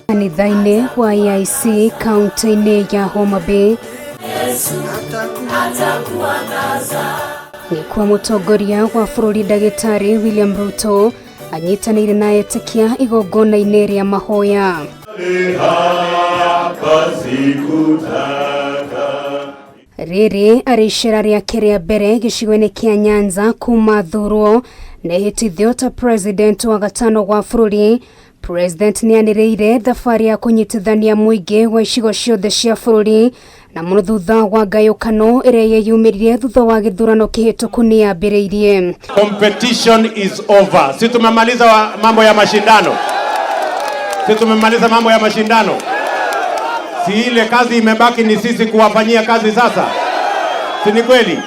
Kanitha-inĩ wa IC kaunti-inĩ ya Homabay nĩ kwa Mutongoria wa bũrũri ndagitari William Ruto anyitanĩire na etĩkia igongona-inĩ rĩa mahoya. Rĩrĩ arĩ icera rĩake rĩa mbere gĩcigo-inĩ kĩa Nyanza kuma thurwo nĩ hĩtithio ta president wa gatano wa bũrũri. President nĩ anĩrĩire thabarĩ ya kũnyitithania mũingĩ wa icigo ciothe cia bũrũri na mũno thutha wa ngayũkano ĩrĩa yeyumĩririe thutha wa gĩthurano kĩhĩtũku nĩ yambĩrĩirie. Competition is over. Si tumemaliza mambo ya mashindano. Si ile kazi imebaki ni sisi kuwafanyia kazi sasa. Si ni kweli?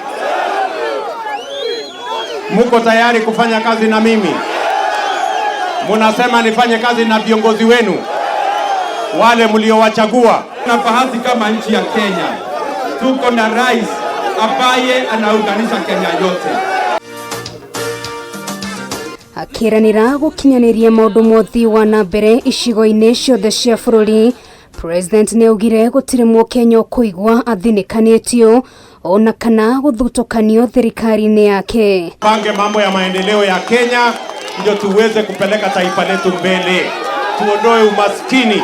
Muko tayari kufanya kazi na mimi? Munasema nifanye kazi na viongozi wenu wale mliowachagua. Na fahari kama nchi ya Kenya tuko na rais ambaye anaunganisha Kenya yote. Akiranĩra gũkinyanĩria maũndũ mothi wanambere icigo-inĩ ciothe cia bũrũri, President nĩ augire gũtirĩ Mũkenya kũigua athinĩkanĩtio ona kana guthutukanio thirikari-inĩ yake. Pange mambo ya maendeleo ya Kenya ndio tuweze kupeleka taifa letu mbele. Tuondoe umaskini,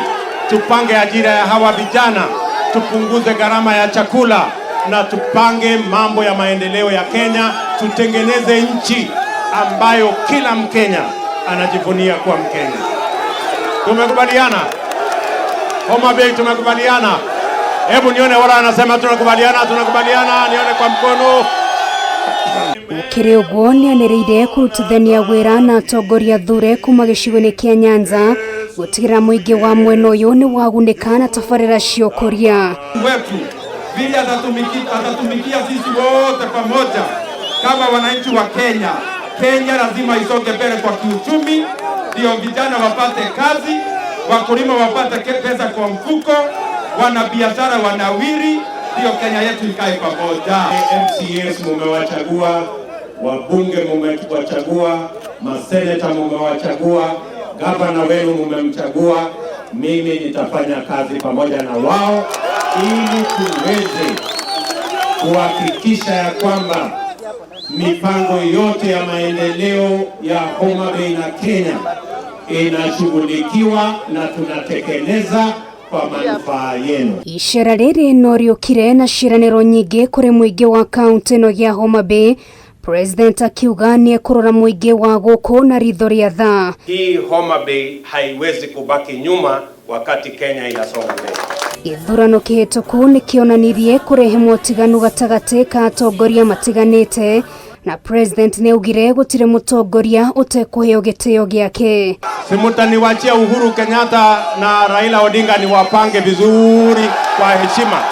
tupange ajira ya hawa vijana, tupunguze gharama ya chakula na tupange mambo ya maendeleo ya Kenya, tutengeneze nchi ambayo kila Mkenya anajivunia kuwa Mkenya. Tumekubaliana? Homabay tumekubaliana? Hebu nione wala anasema tunakubaliana, nione kwa mkono. Kĩrĩ ũguo nĩ anĩrĩire kũrutithania wĩra na atongoria thure kuma gĩcigo-inĩ kĩa Nyanza gũtigĩrĩra mũingĩ wa mwena ũyũ nĩ wagunĩka na tabarĩra cia ũkũria. Wetu vile atatumikia sisi wote pamoja kama wananchi wa Kenya. Kenya lazima isonge mbele kwa kiuchumi, ndio vijana wapate kazi, wakulima wapate pesa kwa mfuko, wanabiashara wanawiri, ndio Kenya yetu ikae pamoja. MCAs mumewachagua, wabunge mumewachagua, maseneta mumewachagua, gavana wenu mumemchagua. Mimi nitafanya kazi pamoja na wao ili tuweze kuhakikisha ya kwamba mipango yote ya maendeleo ya Homabay na Kenya inashughulikiwa na tunatekeleza kwa manufaa yenu. Icera rĩrĩ no rĩũkire na ciĩranĩro nyingĩ kũrĩ mũingĩ wa kaunti ĩno ya Homabay. President akiuga nĩ ekũrora mũingĩ wa gũkũ na ritho rĩa tha. Hii Homabay haiwezi kubaki nyuma wakati Kenya inasonga mbele. Gĩthurano kĩhĩtũku nĩ kĩonanirie kũrehe motiganu gatagatĩ ka atongoria matiganĩte na President nĩ augire gũtirĩ mũtongoria ũtekũheo gĩtĩo gĩake. Simutaniwachia Uhuru Kenyatta na Raila Odinga ni wapange vizuri kwa heshima.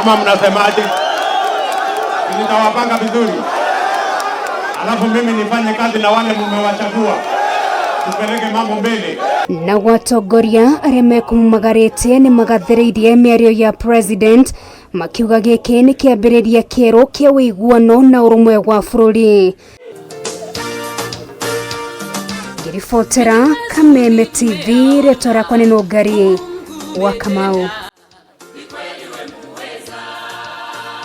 Ama mnasemaje? Nitawapanga vizuri. Alafu mimi nifanye kazi na wale mmewachagua. Tupeleke mambo mbele. Na watongoria arĩa mekũmagarĩtie nĩ magathĩrĩirie mĩario ya President makiuga gĩkĩ nĩ kĩambĩrĩria kĩerũ kĩa ũiguano na ũrũmwe wa bũrũri. Ngĩribotera Kameme TV, rĩtwa rĩakwa nĩ Ngari wa Kamau.